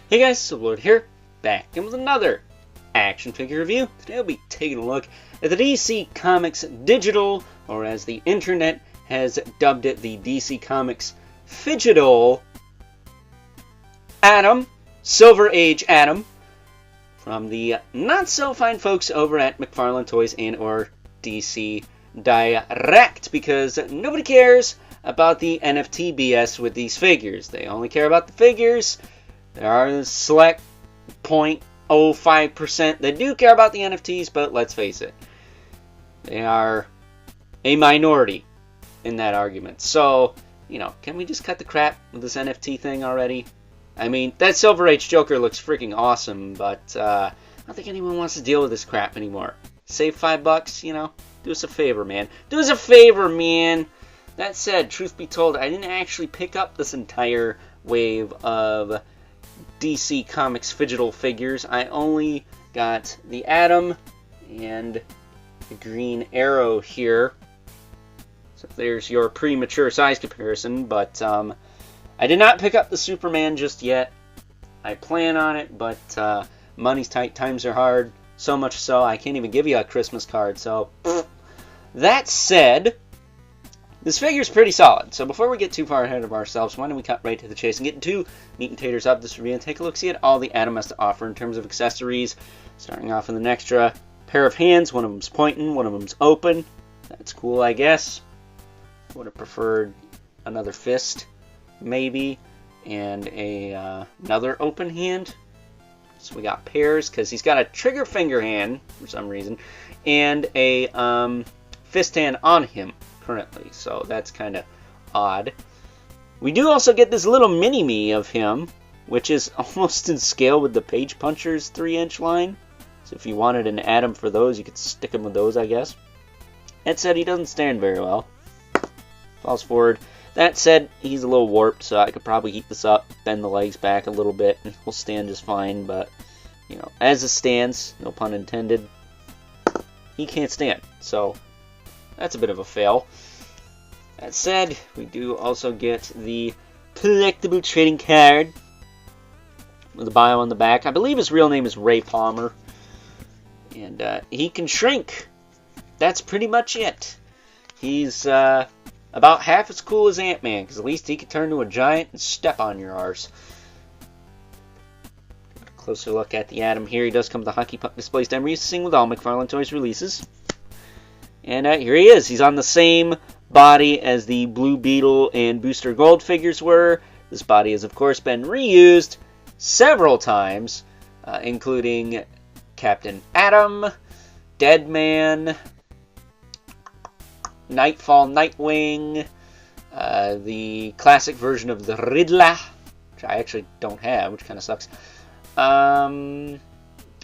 Hey guys, Sublord here, back in with another action figure review. Today I'll be taking a look at the DC Comics Digital, or as the internet has dubbed it, the DC Comics Fidgetal Atom, Silver Age Atom, from the not-so-fine folks over at McFarlane Toys and or DC Direct, because nobody cares about the NFT BS with these figures. They only care about the figures. There are a select 0.05% that do care about the NFTs, but let's face it, they are a minority in that argument. So, can we just cut the crap with this NFT thing already? I mean, that Silver Age Joker looks freaking awesome, but I don't think anyone wants to deal with this crap anymore. Save $5, do us a favor, man. Do us a favor, man! That said, truth be told, I didn't actually pick up this entire wave of DC Comics Fidgetal figures. I only got the Atom and the Green Arrow here. So there's your premature size comparison, but I did not pick up the Superman just yet. I plan on it, but money's tight, times are hard, so much so I can't even give you a Christmas card. So that said, this figure's pretty solid, so before we get too far ahead of ourselves, why don't we cut right to the chase and get into meat and taters of this review and take a look, see at all the Atom has to offer in terms of accessories. Starting off with an extra pair of hands, one of them's pointing, one of them's open. That's cool, I guess. Would have preferred another fist, maybe, and another open hand. So we got pairs, because he's got a trigger finger hand, for some reason, and a fist hand on him currently, so that's kind of odd. We do also get this little mini-me of him, which is almost in scale with the Page Puncher's 3-inch line. So if you wanted an Atom for those, you could stick him with those, I guess. That said, he doesn't stand very well. Falls forward. That said, he's a little warped, so I could probably heat this up, bend the legs back a little bit, and he'll stand just fine, but, as it stands, no pun intended, he can't stand, so that's a bit of a fail. That said, we do also get the collectible trading card with a bio on the back. I believe his real name is Ray Palmer. And he can shrink. That's pretty much it. He's about half as cool as Ant-Man, because at least he can turn to a giant and step on your arse. Closer look at the Atom here. He does come with a hockey puck display stem we're used to seeing with all McFarlane Toys releases. And here he is. He's on the same body as the Blue Beetle and Booster Gold figures were. This body has, of course, been reused several times, including Captain Atom, Deadman, Nightfall Nightwing, the classic version of the Riddler, which I actually don't have, which kind of sucks. I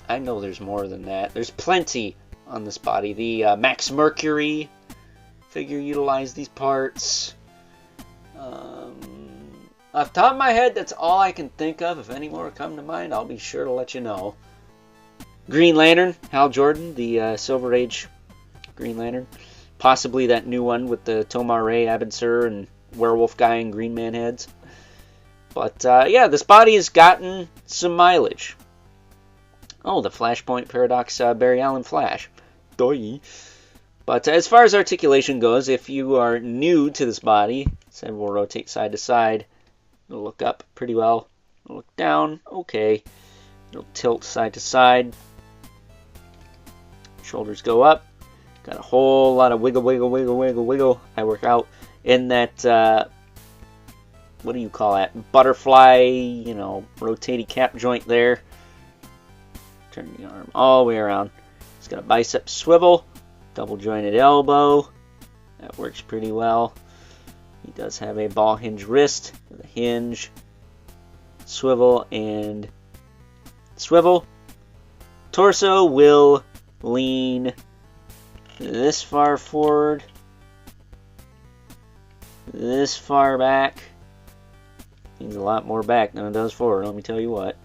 know there's more than that. There's plenty on this body. The Max Mercury figure utilized these parts. Off the top of my head, that's all I can think of. If any more come to mind, I'll be sure to let you know. Green Lantern, Hal Jordan, the Silver Age Green Lantern. Possibly that new one with the Tomar Ray, Abensur, and Werewolf Guy and Green Man heads. But yeah, this body has gotten some mileage. Oh, the Flashpoint Paradox Barry Allen Flash. Doy. But as far as articulation goes, if you are new to this body, said we'll rotate side to side. It'll look up pretty well. It'll look down, okay. It'll tilt side to side. Shoulders go up. Got a whole lot of wiggle, wiggle, wiggle, wiggle, wiggle. I work out in that, what do you call that? Butterfly, rotating cap joint there. Turn the arm all the way around. It's got a bicep swivel, double jointed elbow. That works pretty well. He does have a ball hinge wrist with a hinge, swivel, and swivel. Torso will lean this far forward, this far back. Needs a lot more back than it does forward, let me tell you what.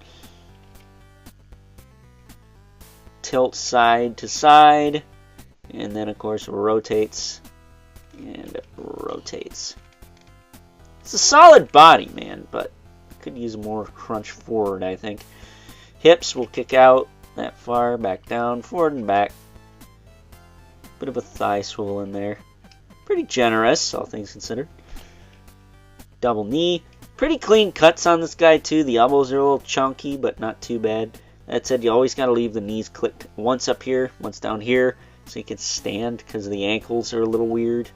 Tilt side to side, and then of course rotates and rotates. It's a solid body, man, but could use more crunch forward, I think. Hips will kick out that far, back down, forward and back. Bit of a thigh swivel in there. Pretty generous, all things considered. Double knee. Pretty clean cuts on this guy, too. The elbows are a little chunky, but not too bad. That said, you always got to leave the knees clicked once up here, once down here, so you can stand because the ankles are a little weird.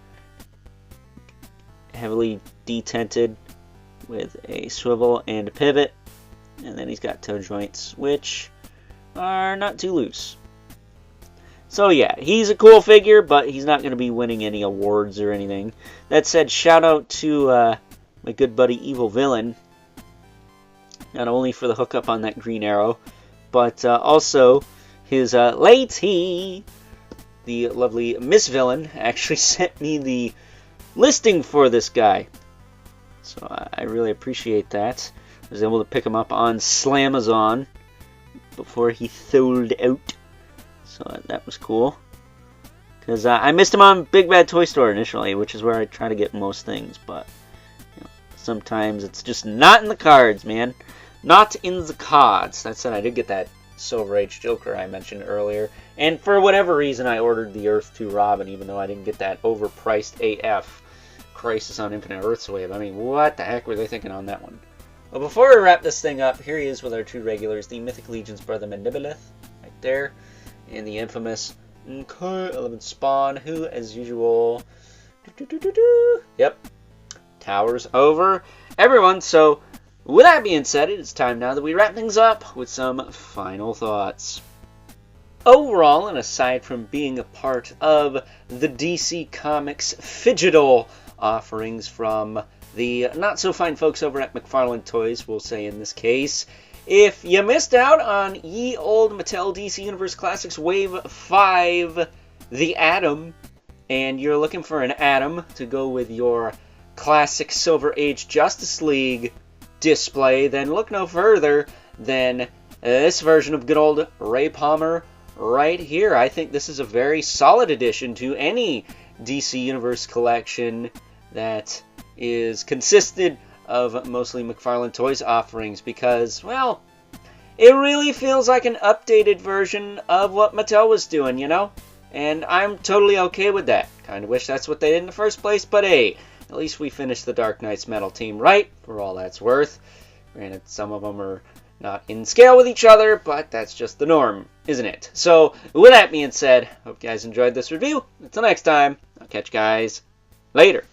Heavily detented with a swivel and a pivot. And then he's got toe joints, which are not too loose. So yeah, he's a cool figure, but he's not going to be winning any awards or anything. That said, shout out to my good buddy Evil Villain. Not only for the hookup on that green arrow, but also his lady, the lovely Miss Villain, actually sent me the listing for this guy. So I really appreciate that. I was able to pick him up on Slamazon before he sold out. So that was cool. Because I missed him on Big Bad Toy Store initially, which is where I try to get most things. But you know, sometimes it's just not in the cards, man. Not in the cards. That said, I did get that Silver Age Joker I mentioned earlier. And for whatever reason, I ordered the Earth 2 Robin, even though I didn't get that overpriced AF Crisis on Infinite Earths wave. I mean, what the heck were they thinking on that one? Well, before we wrap this thing up, here he is with our two regulars. The Mythic Legion's brother Mandibilith, right there. And the infamous K11 Spawn, who, as usual, yep, towers over everyone. So, with that being said, it is time now that we wrap things up with some final thoughts. Overall, and aside from being a part of the DC Comics Fidgetal offerings from the not-so-fine folks over at McFarlane Toys, we'll say in this case, if you missed out on ye old Mattel DC Universe Classics Wave 5, The Atom, and you're looking for an Atom to go with your classic Silver Age Justice League display, then look no further than this version of good old Ray Palmer right here. I think this is a very solid addition to any DC Universe collection that is consisted of mostly McFarlane Toys offerings because, well, it really feels like an updated version of what Mattel was doing, you know? And I'm totally okay with that. Kind of wish that's what they did in the first place, but hey, at least we finished the Dark Knight's Metal team right, for all that's worth. Granted, some of them are not in scale with each other, but that's just the norm, isn't it? So, with that being said, hope you guys enjoyed this review. Until next time, I'll catch you guys later.